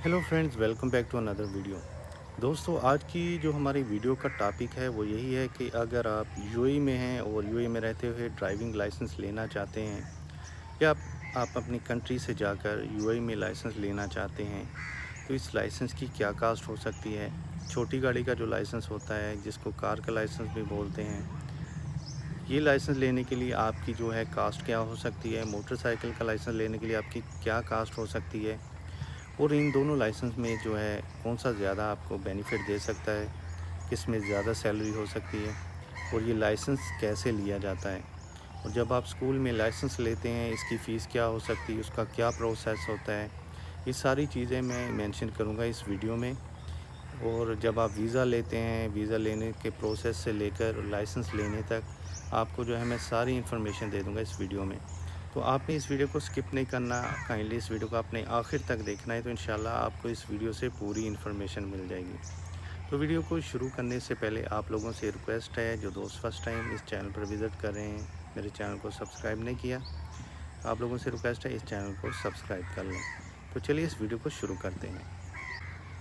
Hello friends, welcome back to another video. दोस्तों, आज की जो हमारी वीडियो का टॉपिक है वो यही है कि अगर आप यूएई में हैं और यूएई में रहते हुए ड्राइविंग लाइसेंस लेना चाहते हैं या आप अपनी कंट्री से जाकर यूएई में लाइसेंस लेना चाहते हैं, तो इस लाइसेंस की क्या कास्ट हो सकती है। छोटी गाड़ी का जो लाइसेंस होता है, जिसको कार का लाइसेंस भी बोलते हैं, ये लाइसेंस लेने के लिए आपकी जो है कास्ट क्या हो सकती है। मोटरसाइकिल का लाइसेंस लेने के लिए आपकी क्या कास्ट हो सकती है, और इन दोनों लाइसेंस में जो है कौन-सा ज़्यादा आपको बेनिफिट दे सकता है, किस में ज़्यादा सैलरी हो सकती है, और ये लाइसेंस कैसे लिया जाता है। और जब आप स्कूल में लाइसेंस लेते हैं, इसकी फ़ीस क्या हो सकती है, उसका क्या प्रोसेस होता है, ये सारी चीज़ें मैं मेंशन करूँगा इस वीडियो में। और जब आप वीज़ा लेते हैं, वीज़ा लेने के प्रोसेस से लेकर लाइसेंस लेने तक आपको जो है मैं सारी इन्फॉर्मेशन दे दूँगा इस वीडियो में। तो आपने इस वीडियो को स्किप नहीं करना, काइंडली इस वीडियो को आपने आखिर तक देखना है, तो इंशाल्लाह आपको इस वीडियो से पूरी इन्फॉर्मेशन मिल जाएगी। तो वीडियो को शुरू करने से पहले आप लोगों से रिक्वेस्ट है, जो दोस्त फर्स्ट टाइम इस चैनल पर विज़िट कर रहे हैं, मेरे चैनल को सब्सक्राइब नहीं किया, आप लोगों से रिक्वेस्ट है इस चैनल को सब्सक्राइब कर लें। तो चलिए इस वीडियो को शुरू करते हैं।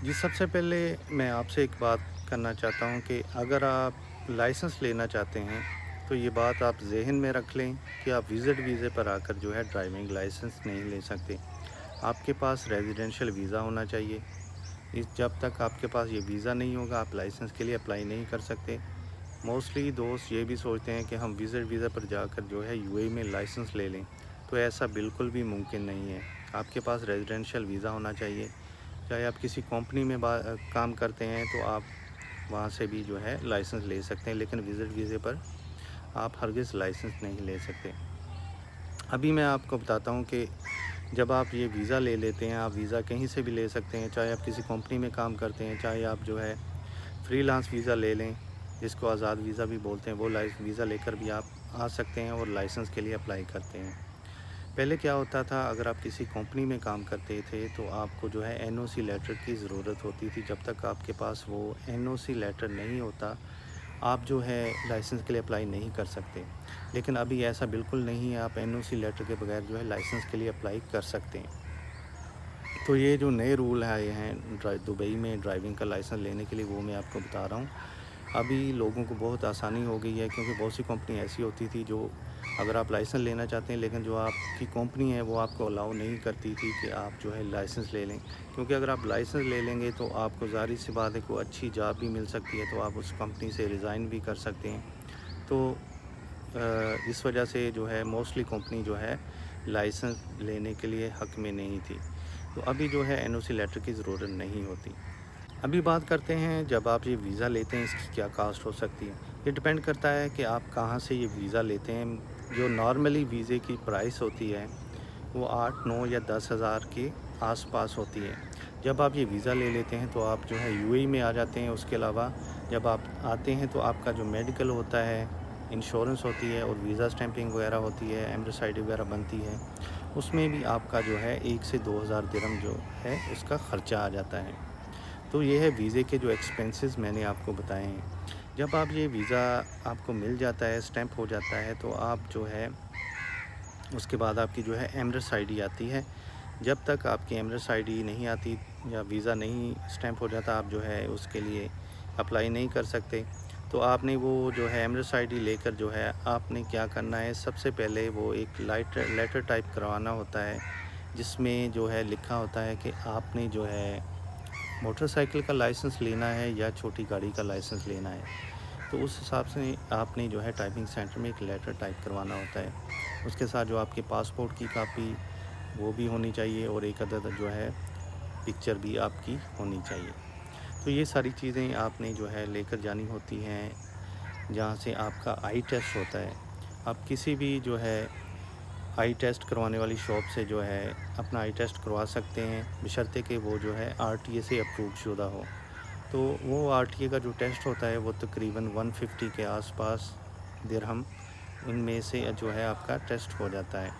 जी, सबसे पहले मैं आपसे एक बात करना चाहता हूँ कि अगर आप लाइसेंस लेना चाहते हैं, तो ये बात आप ज़हन में रख लें कि आप विज़िट वीज़े पर आकर जो है ड्राइविंग लाइसेंस नहीं ले सकते। आपके पास रेज़िडेंशियल वीज़ा होना चाहिए। इस जब तक आपके पास ये वीज़ा नहीं होगा, आप लाइसेंस के लिए अप्लाई नहीं कर सकते। मोस्टली दोस्त ये भी सोचते हैं कि हम विज़िट वीज़ा पर जाकर जो है यूएई में लाइसेंस ले लें, तो ऐसा बिल्कुल भी मुमकिन नहीं है। आपके पास रेज़िडेंशियल वीज़ा होना चाहिए। चाहे आप किसी कंपनी में काम करते हैं, तो आप वहाँ से भी जो है लाइसेंस ले सकते हैं, लेकिन विज़िट वीज़े पर आप हरगिज़ लाइसेंस नहीं ले सकते। अभी मैं आपको बताता हूँ कि जब आप ये वीज़ा ले लेते हैं, आप वीज़ा कहीं से भी ले सकते हैं, चाहे आप किसी कंपनी में काम करते हैं, चाहे आप जो है फ्रीलांस वीज़ा ले लें, जिसको आज़ाद वीज़ा भी बोलते हैं, वो वीज़ा लेकर भी आप आ सकते हैं और लाइसेंस के लिए अप्लाई करते हैं। पहले क्या होता था, अगर आप किसी कंपनी में काम करते थे तो आपको जो है एनओसी लेटर की ज़रूरत होती थी। जब तक आपके पास वो एनओसी लेटर नहीं होता, आप जो है लाइसेंस के लिए अप्लाई नहीं कर सकते। लेकिन अभी ऐसा बिल्कुल नहीं है, आप एनओसी लेटर के बगैर जो है लाइसेंस के लिए अप्लाई कर सकते हैं। तो ये जो नए रूल आए हैं दुबई में ड्राइविंग का लाइसेंस लेने के लिए, वो मैं आपको बता रहा हूँ। अभी लोगों को बहुत आसानी हो गई है, क्योंकि बहुत सी कंपनी ऐसी होती थी जो अगर आप लाइसेंस लेना चाहते हैं, लेकिन जो आपकी कंपनी है वो आपको अलाउ नहीं करती थी कि आप जो है लाइसेंस ले लें। क्योंकि अगर आप लाइसेंस ले लेंगे तो आपको ज़ाहिर सी बात है कोई अच्छी जॉब भी मिल सकती है, तो आप उस कंपनी से रिज़ाइन भी कर सकते हैं। तो इस वजह से जो है मोस्टली कंपनी जो है लाइसेंस लेने के लिए हक़ में नहीं थी। तो अभी जो है एनओसी लेटर की ज़रूरत नहीं होती। अभी बात करते हैं, जब आप ये वीज़ा लेते हैं इसकी क्या कास्ट हो सकती है। ये डिपेंड करता है कि आप कहाँ से ये वीज़ा लेते हैं। जो नॉर्मली वीज़े की प्राइस होती है वो 8, 9 या 10 हज़ार के आसपास होती है। जब आप ये वीज़ा ले लेते हैं तो आप जो है यूएई में आ जाते हैं। उसके अलावा जब आप आते हैं तो आपका जो मेडिकल होता है, इंश्योरेंस होती है और वीज़ा स्टैंपिंग वगैरह होती है, एम्बेसी आईडी वगैरह बनती है, उसमें भी आपका जो है 1 से 2,000 दिरहम जो है उसका ख़र्चा आ जाता है। तो ये है वीज़े के जो एक्सपेंसेस मैंने आपको बताए हैं। जब आप ये वीज़ा आपको मिल जाता है, स्टैंप हो जाता है, तो आप जो है उसके बाद आपकी जो है एमरेट्स आईडी आती है। जब तक आपकी एमरेट्स आईडी नहीं आती या वीज़ा नहीं स्टैंप हो जाता, आप जो है उसके लिए अप्लाई नहीं कर सकते। तो आपने वो जो है एमरेट्स आईडी लेकर जो है आपने क्या करना है, सबसे पहले वो एक लेटर टाइप करवाना होता है, जिसमें जो है लिखा होता है कि आपने जो है मोटरसाइकिल का लाइसेंस लेना है या छोटी गाड़ी का लाइसेंस लेना है। तो उस हिसाब से आपने जो है टाइपिंग सेंटर में एक लेटर टाइप करवाना होता है। उसके साथ जो आपके पासपोर्ट की कापी वो भी होनी चाहिए, और एक अदद जो है पिक्चर भी आपकी होनी चाहिए। तो ये सारी चीज़ें आपने जो है लेकर जानी होती हैं। जहाँ से आपका आई टेस्ट होता है, आप किसी भी जो है आई टेस्ट करवाने वाली शॉप से जो है अपना आई टेस्ट करवा सकते हैं, बशर्ते कि वो जो है आरटीए से अप्रूव शुदा हो। तो वो आरटीए का जो टेस्ट होता है वो तकरीबन 150 के आसपास दिरहम उनमें से जो है आपका टेस्ट हो जाता है।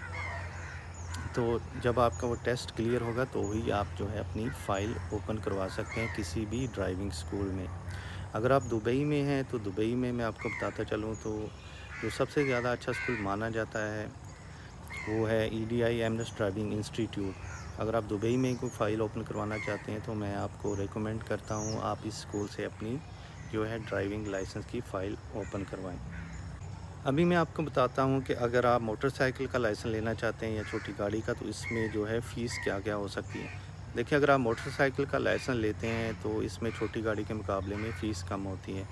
तो जब आपका वो टेस्ट क्लियर होगा तो ही आप जो है अपनी फ़ाइल ओपन करवा सकते हैं किसी भी ड्राइविंग स्कूल में। अगर आप दुबई में हैं तो दुबई में मैं आपको बताता चलूँ तो जो सबसे ज़्यादा अच्छा स्कूल माना जाता है वो है ईडीआई एमरेट्स ड्राइविंग इंस्टीट्यूट। अगर आप दुबई में कोई फ़ाइल ओपन करवाना चाहते हैं तो मैं आपको रेकमेंड करता हूँ आप इस स्कूल से अपनी जो है ड्राइविंग लाइसेंस की फ़ाइल ओपन करवाएं। अभी मैं आपको बताता हूँ कि अगर आप मोटरसाइकिल का लाइसेंस लेना चाहते हैं या छोटी गाड़ी का, तो इसमें जो है फ़ीस क्या-क्या हो सकती है। देखिए, अगर आप मोटरसाइकिल का लाइसेंस लेते हैं तो इसमें छोटी गाड़ी के मुकाबले में फ़ीस कम होती है।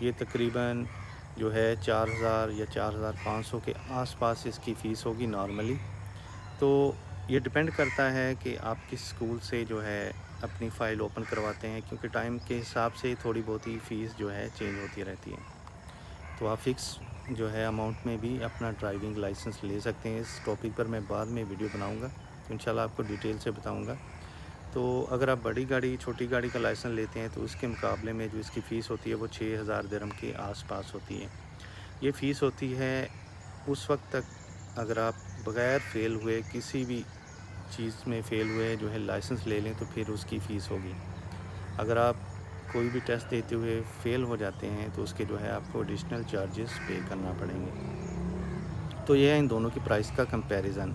ये तकरीबन जो है 4000 या 4500 के आस-पास इसकी फ़ीस होगी नॉर्मली। तो ये डिपेंड करता है कि आप किस स्कूल से जो है अपनी फ़ाइल ओपन करवाते हैं, क्योंकि टाइम के हिसाब से थोड़ी बहुत ही फ़ीस जो है चेंज होती रहती है। तो आप फ़िक्स जो है अमाउंट में भी अपना ड्राइविंग लाइसेंस ले सकते हैं। इस टॉपिक पर मैं बाद में वीडियो बनाऊंगा, तो इंशाल्लाह आपको डिटेल से बताऊंगा। तो अगर आप बड़ी गाड़ी छोटी गाड़ी का लाइसेंस लेते हैं तो उसके मुकाबले में जो इसकी फ़ीस होती है वो 6000 दिरहम के आसपास होती है। ये फ़ीस होती है उस वक्त तक अगर आप बग़ैर फ़ेल हुए किसी भी चीज़ में फ़ेल हुए जो है लाइसेंस ले लें तो फिर उसकी फ़ीस होगी। अगर आप कोई भी टेस्ट देते हुए फ़ेल हो जाते हैं तो उसके जो है आपको एडिशनल चार्जेस पे करना पड़ेंगे। तो ये है इन दोनों की प्राइस का कंपैरिज़न।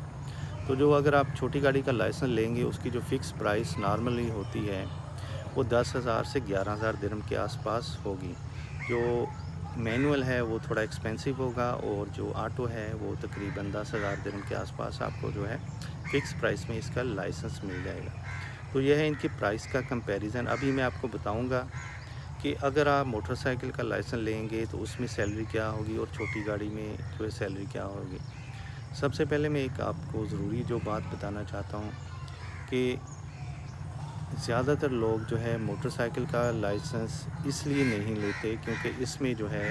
तो जो अगर आप छोटी गाड़ी का लाइसेंस लेंगे उसकी जो फ़िक्स प्राइस नॉर्मली होती है वो 10,000 से 11,000 दिरहम के आसपास होगी। जो मैनुअल है वो थोड़ा एक्सपेंसिव होगा और जो ऑटो है वो तकरीबन 10,000 दिरहम के आसपास आपको जो है फ़िक्स प्राइस में इसका लाइसेंस मिल जाएगा। तो यह है इनकी प्राइस का कंपैरिज़न। अभी मैं आपको बताऊंगा कि अगर आप मोटरसाइकिल का लाइसेंस लेंगे तो उसमें सैलरी क्या होगी और छोटी गाड़ी में जो है सैलरी क्या होगी। सबसे पहले मैं एक आपको ज़रूरी जो बात बताना चाहता हूँ कि ज़्यादातर लोग जो है मोटरसाइकिल का लाइसेंस इसलिए नहीं लेते क्योंकि इसमें जो है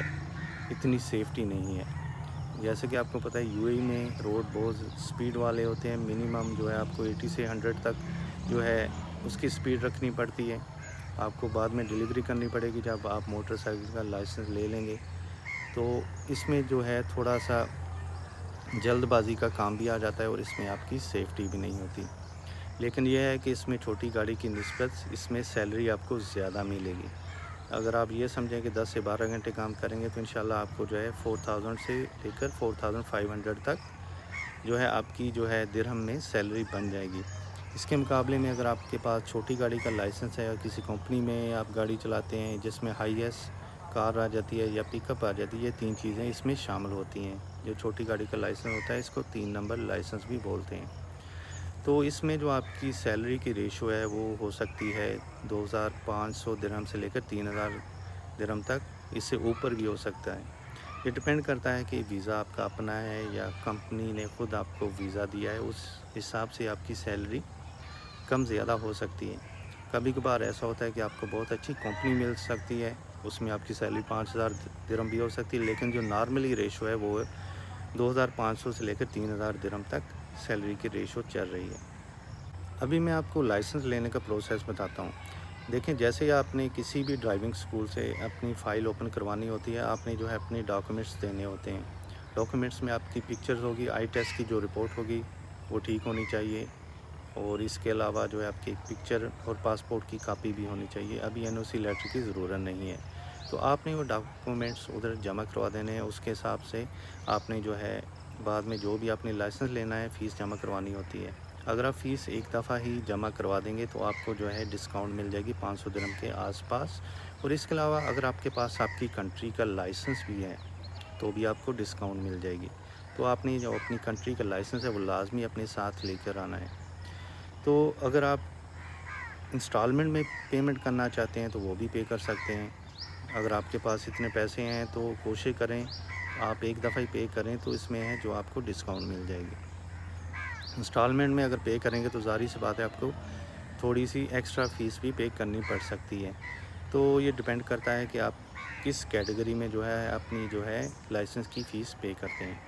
इतनी सेफ्टी नहीं है। जैसे कि आपको पता है यूएई में रोड बहुत स्पीड वाले होते हैं। मिनिमम जो है आपको 80 से 100 तक जो है उसकी स्पीड रखनी पड़ती है। आपको बाद में डिलीवरी करनी पड़ेगी जब आप मोटरसाइकिल का लाइसेंस ले लेंगे। तो इसमें जो है थोड़ा सा जल्दबाजी का काम भी आ जाता है और इसमें आपकी सेफ्टी भी नहीं होती। लेकिन यह है कि इसमें छोटी गाड़ी की निस्बत इसमें सैलरी आपको ज़्यादा मिलेगी। अगर आप ये समझें कि 10 से 12 घंटे काम करेंगे तो इंशाल्लाह आपको जो है 4000 से लेकर 4500 तक जो है आपकी जो है दिरहम में सैलरी बन जाएगी। इसके मुकाबले में अगर आपके पास छोटी गाड़ी का लाइसेंस है और किसी कंपनी में आप गाड़ी चलाते हैं जिसमें हाईएस्ट कार आ जाती है या पिकअप आ जाती है, ये 3 चीज़ें इसमें शामिल होती हैं। जो छोटी गाड़ी का लाइसेंस होता है इसको 3 नंबर लाइसेंस भी बोलते हैं। तो इसमें जो आपकी सैलरी की रेशो है वो हो सकती है 2500 दिरहम से लेकर 3000 दिरहम तक, इससे ऊपर भी हो सकता है। ये डिपेंड करता है कि वीज़ा आपका अपना है या कंपनी ने खुद आपको वीज़ा दिया है, उस हिसाब से आपकी सैलरी कम ज़्यादा हो सकती है। कभी कभार ऐसा होता है कि आपको बहुत अच्छी कंपनी मिल सकती है, उसमें आपकी सैलरी 5000 दिरहम भी हो सकती है, लेकिन जो नॉर्मली रेशो है वो 2500 से लेकर 3000 दिरहम तक सैलरी की रेशो चल रही है। अभी मैं आपको लाइसेंस लेने का प्रोसेस बताता हूँ। देखें, जैसे ही आपने किसी भी ड्राइविंग स्कूल से अपनी फ़ाइल ओपन करवानी होती है, आपने जो है अपने डॉक्यूमेंट्स देने होते हैं। डॉक्यूमेंट्स में आपकी पिक्चर्स होगी, आई टेस्ट की जो रिपोर्ट होगी वो ठीक होनी चाहिए, और इसके अलावा जो है आपकी एक पिक्चर और पासपोर्ट की कापी भी होनी चाहिए। अभी एनओसी लेटर की ज़रूरत नहीं है। तो आपने वो डॉक्यूमेंट्स उधर जमा करवा देने हैं। उसके हिसाब से आपने जो है बाद में जो भी आपने लाइसेंस लेना है फ़ीस जमा करवानी होती है। अगर आप फ़ीस एक दफ़ा ही जमा करवा देंगे तो आपको जो है डिस्काउंट मिल जाएगी 500 दिरहम के आसपास। और इसके अलावा अगर आपके पास आपकी कंट्री का लाइसेंस भी है तो भी आपको डिस्काउंट मिल जाएगी। तो आपने जो अपनी कंट्री का लाइसेंस है वो लाजमी अपने साथ लेकर आना है। तो अगर आप इंस्टॉलमेंट में पेमेंट करना चाहते हैं तो वो भी पे कर सकते हैं। अगर आपके पास इतने पैसे हैं तो कोशिश करें आप एक दफ़ा ही पे करें, तो इसमें है जो आपको डिस्काउंट मिल जाएगी। इंस्टॉलमेंट में अगर पे करेंगे तो ज़ाहिर सी बात है आपको थोड़ी सी एक्स्ट्रा फ़ीस भी पे करनी पड़ सकती है। तो ये डिपेंड करता है कि आप किस कैटेगरी में जो है अपनी जो है लाइसेंस की फ़ीस पे करते हैं।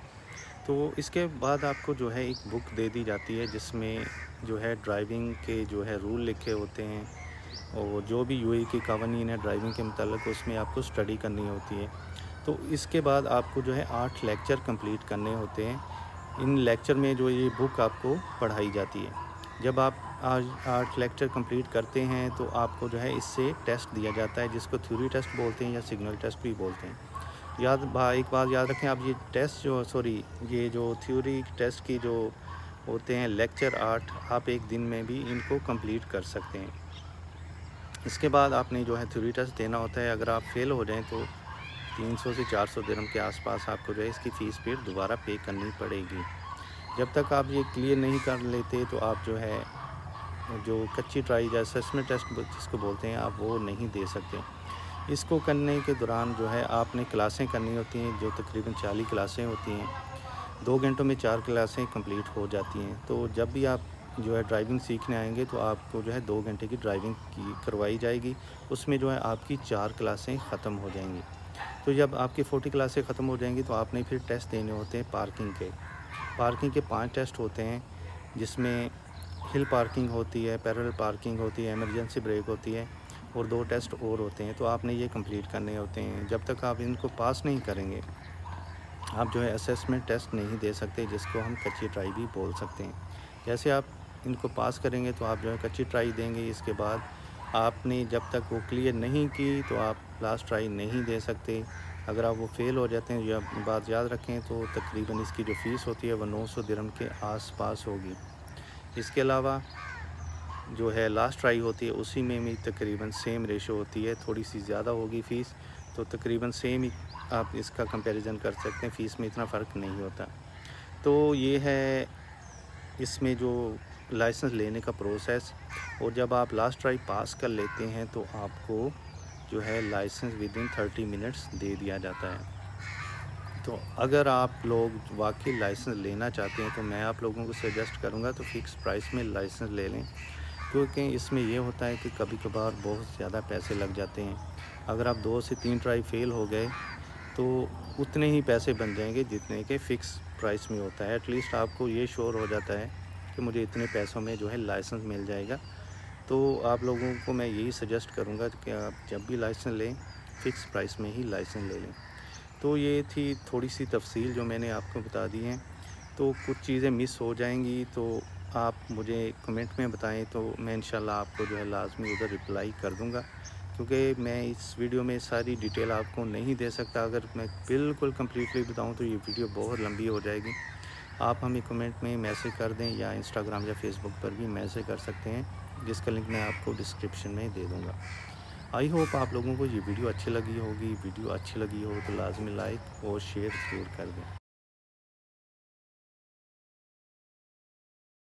तो इसके बाद आपको जो है एक बुक दे दी जाती है जिसमें जो है ड्राइविंग के जो है रूल लिखे होते हैं, और जो भी यूएई के कवानीन है ड्राइविंग के मतलब उसमें आपको स्टडी करनी होती है। तो इसके बाद आपको जो है 8 लेक्चर कंप्लीट करने होते हैं। इन लेक्चर में जो ये बुक आपको पढ़ाई जाती है। जब आप आज 8 लेक्चर कंप्लीट करते हैं तो आपको जो है इससे टेस्ट दिया जाता है जिसको थ्योरी टेस्ट बोलते हैं या सिग्नल टेस्ट भी बोलते हैं। एक बात याद रखें, आप ये टेस्ट जो ये जो थ्योरी टेस्ट की जो होते हैं लेक्चर 8, आप एक दिन में भी इनको कंप्लीट कर सकते हैं। इसके बाद आपने जो है थ्योरी टेस्ट देना होता है। अगर आप फेल हो जाएँ तो 300 से 400 दिरहम के आसपास आपको जो है इसकी फ़ीस फिर दोबारा पे करनी पड़ेगी। जब तक आप ये क्लियर नहीं कर लेते तो आप जो है जो कच्ची ट्राई या असेसमेंट टेस्ट जिसको बोलते हैं, आप वो नहीं दे सकते। इसको करने के दौरान जो है आपने क्लासें करनी होती हैं, जो तकरीबन 40 क्लासें होती हैं। 2 घंटों में 4 क्लासें कंप्लीट हो जाती हैं। तो जब भी आप जो है ड्राइविंग सीखने आएँगे तो आपको जो है 2 घंटे की ड्राइविंग की करवाई जाएगी। उसमें जो है आपकी 4 क्लासें ख़त्म हो जाएँगी। तो जब आपकी 40 क्लासें ख़त्म हो जाएँगी तो आपने फिर टेस्ट देने होते हैं पार्किंग के। पार्किंग के 5 टेस्ट होते हैं, जिसमें हिल पार्किंग होती है, पैरेलल पार्किंग होती है, इमरजेंसी ब्रेक होती है और 2 टेस्ट और होते हैं। तो आपने ये कंप्लीट करने होते हैं। जब तक आप इनको पास नहीं करेंगे, आप जो है असेसमेंट टेस्ट नहीं दे सकते, जिसको हम कच्ची ट्राई भी बोल सकते हैं। जैसे आप इनको पास करेंगे तो आप जो है कच्ची ट्राई देंगे। इसके बाद आपने जब तक वो क्लियर नहीं की तो आप लास्ट ट्राई नहीं दे सकते। अगर आप वो फ़ेल हो जाते हैं, या बात याद रखें, तो तकरीबन इसकी जो फ़ीस होती है वो 900 दिरहम के आस-पास होगी। इसके अलावा जो है लास्ट ट्राई होती है, उसी में भी तकरीबन सेम रेशो होती है, थोड़ी सी ज़्यादा होगी फ़ीस, तो तकरीबन सेम ही आप इसका कंपैरिजन कर सकते हैं, फ़ीस में इतना फ़र्क नहीं होता। तो ये है इसमें जो लाइसेंस लेने का प्रोसेस। और जब आप लास्ट ट्राई पास कर लेते हैं तो आपको जो है लाइसेंस विदिन 30 मिनट्स दे दिया जाता है। तो अगर आप लोग वाकई लाइसेंस लेना चाहते हैं तो मैं आप लोगों को सजेस्ट करूंगा तो फ़िक्स प्राइस में लाइसेंस ले लें, क्योंकि इसमें ये होता है कि कभी कभार बहुत ज़्यादा पैसे लग जाते हैं। अगर आप 2 से 3 ट्राई फेल हो गए तो उतने ही पैसे बन जाएंगे जितने के फ़िक्स प्राइस में होता है। एटलीस्ट आपको ये श्योर हो जाता है कि मुझे इतने पैसों में जो है लाइसेंस मिल जाएगा। तो आप लोगों को मैं यही सजेस्ट करूंगा कि आप जब भी लाइसेंस लें, फ़िक्स प्राइस में ही लाइसेंस ले लें। तो ये थी थोड़ी सी तफसील जो मैंने आपको बता दी हैं। तो कुछ चीज़ें मिस हो जाएंगी तो आप मुझे कमेंट में बताएं, तो मैं इंशाल्लाह आपको जो है लाजमी उधर रिप्लाई कर दूंगा, क्योंकि मैं इस वीडियो में सारी डिटेल आपको नहीं दे सकता। अगर मैं बिल्कुल कम्प्लीटली बताऊं तो ये वीडियो बहुत लंबी हो जाएगी। आप हमें कमेंट में मैसेज कर दें, या इंस्टाग्राम या फेसबुक पर भी मैसेज कर सकते हैं, जिसका लिंक मैं आपको डिस्क्रिप्शन में दे दूँगा। आई होप आप लोगों को ये वीडियो अच्छी लगी होगी। वीडियो अच्छी लगी हो तो लाजमी लाइक और शेयर ज़रूर कर दें।